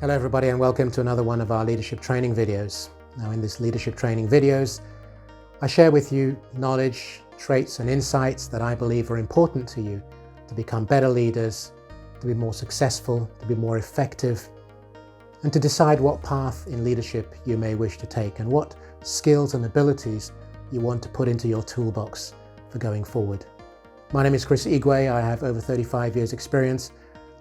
Hello everybody and welcome to another one of our leadership training videos. Now in this leadership training videos, I share with you knowledge, traits and insights that I believe are important to you to become better leaders, to be more successful, to be more effective, and to decide what path in leadership you may wish to take and what skills and abilities you want to put into your toolbox for going forward. My name is Igwe. I have over 35 years experience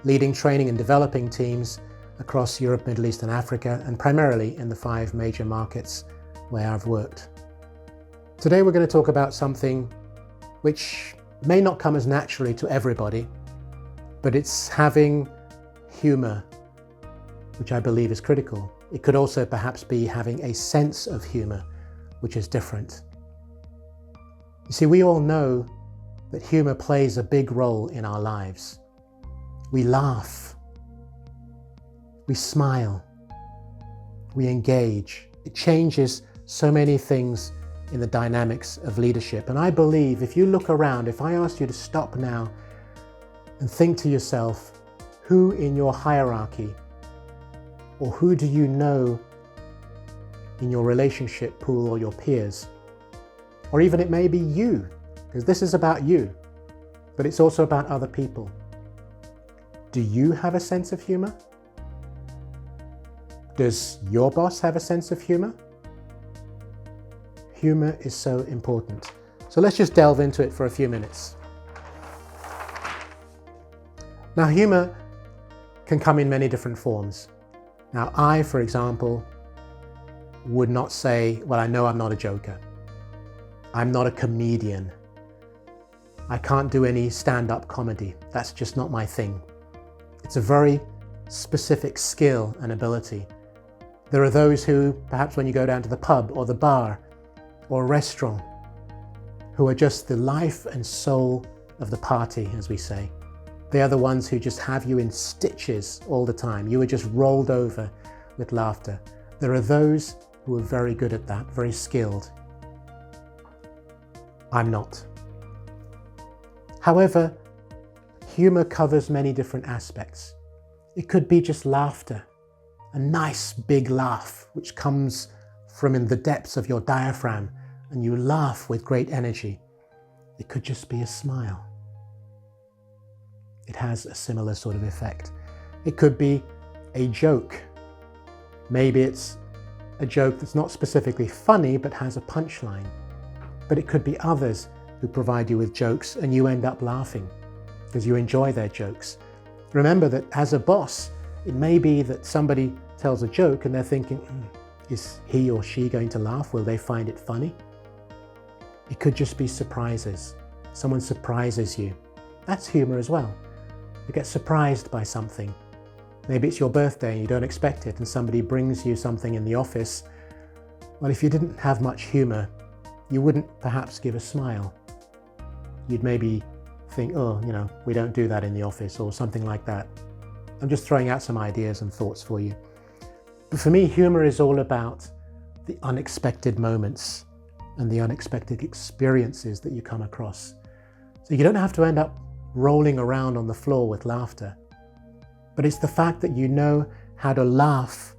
leading, training and developing teams across Europe, Middle East and Africa, and primarily in the 5 major markets where I've worked. Today we're going to talk about something which may not come as naturally to everybody, but it's having humour, which I believe is critical. It could also perhaps be having a sense of humour, which is different. You see, we all know that humour plays a big role in our lives. We laugh. We smile, we engage. It changes so many things in the dynamics of leadership. And I believe if you look around, if I asked you to stop now and think to yourself, who in your hierarchy or who do you know in your relationship pool or your peers, or even it may be you, because this is about you, but it's also about other people. Do you have a sense of humor? Does your boss have a sense of humor? Humor is so important. So let's just delve into it for a few minutes. Now, humor can come in many different forms. Now, I, for example, would not say, well, I know I'm not a joker. I'm not a comedian. I can't do any stand-up comedy. That's just not my thing. It's a very specific skill and ability. There are those who, perhaps when you go down to the pub or the bar or a restaurant, who are just the life and soul of the party, as we say. They are the ones who just have you in stitches all the time. You are just rolled over with laughter. There are those who are very good at that, very skilled. I'm not. However, humor covers many different aspects. It could be just laughter. A nice big laugh which comes from in the depths of your diaphragm and you laugh with great energy. It could just be a smile. It has a similar sort of effect. It could be a joke. Maybe it's a joke that's not specifically funny but has a punchline. But it could be others who provide you with jokes and you end up laughing because you enjoy their jokes. Remember that as a boss, it may be that somebody tells a joke and they're thinking, is he or she going to laugh? Will they find it funny? It could just be surprises. Someone surprises you. That's humor as well. You get surprised by something. Maybe it's your birthday and you don't expect it and somebody brings you something in the office. Well, if you didn't have much humor, you wouldn't perhaps give a smile. You'd maybe think, oh, we don't do that in the office or something like that. I'm just throwing out some ideas and thoughts for you. But for me, humor is all about the unexpected moments and the unexpected experiences that you come across. So you don't have to end up rolling around on the floor with laughter, but it's the fact that you know how to laugh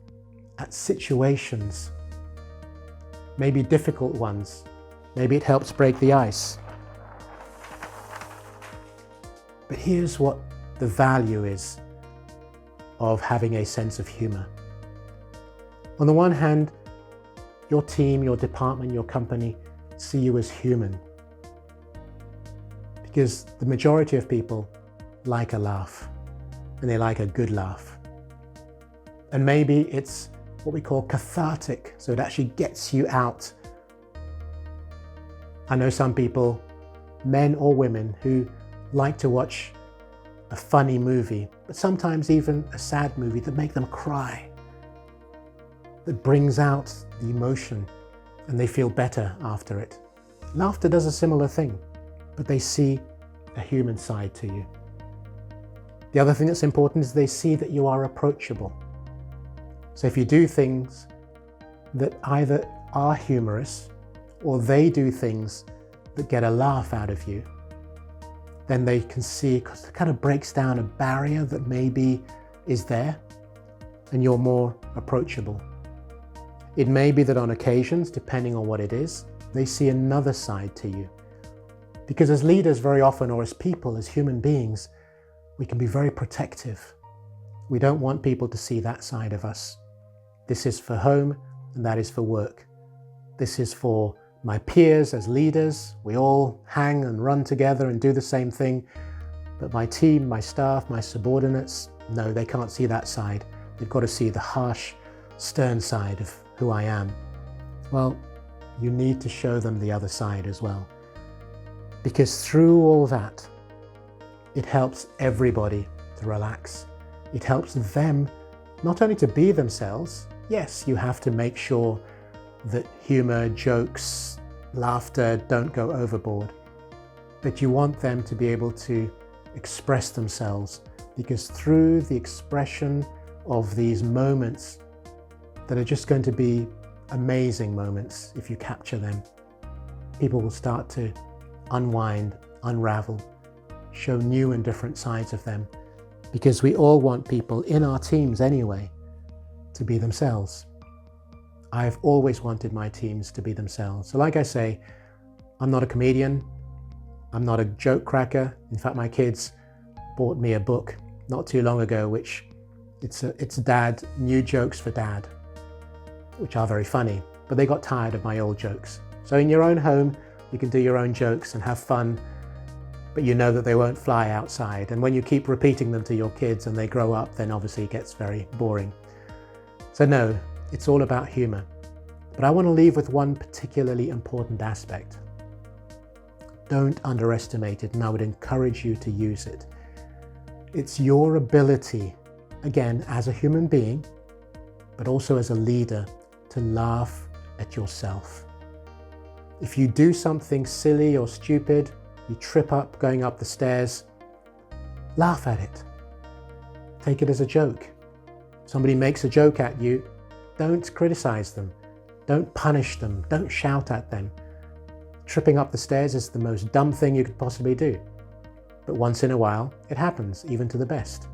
at situations, maybe difficult ones. Maybe it helps break the ice. But here's what the value is of having a sense of humor. On the one hand, your team, your department, your company see you as human because the majority of people like a laugh and they like a good laugh. And maybe it's what we call cathartic, so it actually gets you out. I know some people, men or women, who like to watch a funny movie, but sometimes even a sad movie that make them cry, that brings out the emotion and they feel better after it. Laughter does a similar thing, but they see a human side to you. The other thing that's important is they see that you are approachable. So if you do things that either are humorous or they do things that get a laugh out of you, then they can see, because it kind of breaks down a barrier that maybe is there. and you're more approachable. It may be that on occasions, depending on what it is, they see another side to you. Because as leaders very often, or as people, as human beings, we can be very protective. We don't want people to see that side of us. This is for home and that is for work. This is for my peers as leaders. We all hang and run together and do the same thing. But my team, my staff, my subordinates, no, they can't see that side. They've got to see the harsh, stern side of who I am. Well, you need to show them the other side as well. Because through all that, it helps everybody to relax. It helps them not only to be themselves. Yes, you have to make sure that humor, jokes, laughter don't go overboard. But you want them to be able to express themselves, because through the expression of these moments that are just going to be amazing moments, if you capture them, people will start to unwind, unravel, show new and different sides of them, because we all want people in our teams anyway to be themselves. I've always wanted my teams to be themselves. So like I say, I'm not a comedian, I'm not a joke cracker. In fact, my kids bought me a book not too long ago, which it's Dad, New Jokes for Dad, which are very funny, but they got tired of my old jokes. So in your own home, you can do your own jokes and have fun, but you know that they won't fly outside. And when you keep repeating them to your kids and they grow up, then obviously it gets very boring. So no, it's all about humor. But I want to leave with one particularly important aspect. Don't underestimate it, and I would encourage you to use it. It's your ability, again, as a human being, but also as a leader, to laugh at yourself. If you do something silly or stupid, you trip up going up the stairs, laugh at it. Take it as a joke. Somebody makes a joke at you, don't criticize them. Don't punish them. Don't shout at them. Tripping up the stairs is the most dumb thing you could possibly do. But once in a while, it happens, even to the best.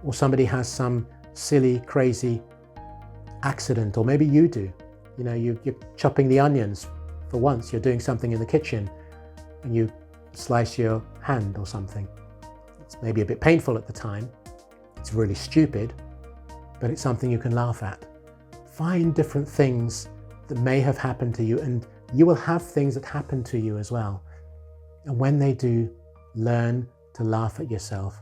Or somebody has some silly, crazy accident, or maybe you do. You know, you're chopping the onions for once, you're doing something in the kitchen and you slice your hand or something. It's maybe a bit painful at the time. It's really stupid, but it's something you can laugh at. Find different things that may have happened to you, and you will have things that happen to you as well. And when they do, learn to laugh at yourself.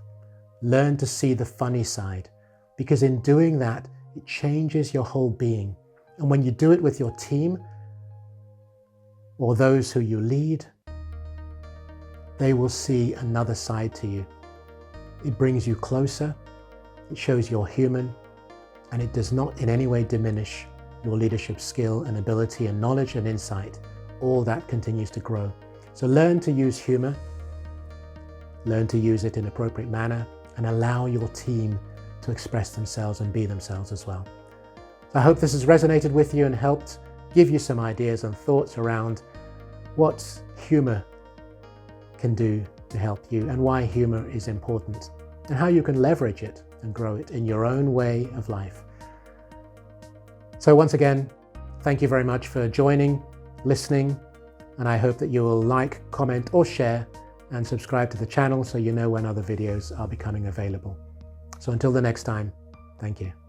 Learn to see the funny side, because in doing that, it changes your whole being. And when you do it with your team or those who you lead, they will see another side to you. It brings you closer, it shows you're human, and it does not in any way diminish your leadership skill and ability and knowledge and insight. All that continues to grow. So learn to use humor, learn to use it in an appropriate manner, and allow your team to express themselves and be themselves as well. So I hope this has resonated with you and helped give you some ideas and thoughts around what humor can do to help you and why humor is important and how you can leverage it and grow it in your own way of life. So once again, thank you very much for joining, listening, and I hope that you will like, comment or share and subscribe to the channel so you know when other videos are becoming available. So until the next time, thank you.